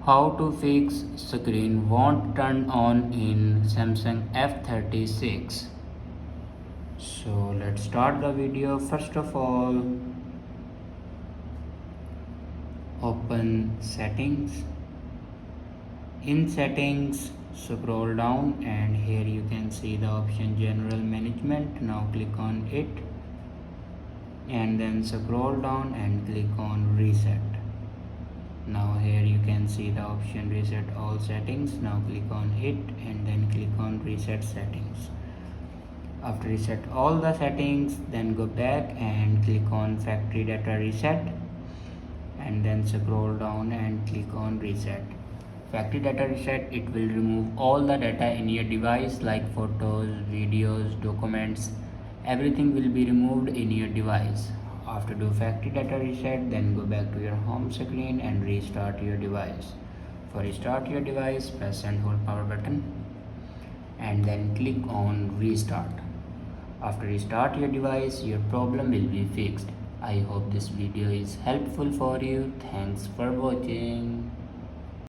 How to fix screen won't turn on in Samsung F36. So let's start the video. First of all, open settings. In settings, scroll down and here you can see the option general management. Now click on it and then scroll down and click on reset. Now here you can see the option reset all settings. Now click on it and then click on reset settings. After reset all the settings, then go back and click on factory data reset and then scroll down and click on reset. Factory data reset, it will remove all the data in your device like photos, videos, documents, everything will be removed in your device. After do factory data reset, then go back to your home screen and restart your device. For restart your device, press and hold power button and then click on restart. After restart your device, your problem will be fixed. I hope this video is helpful for you. Thanks for watching.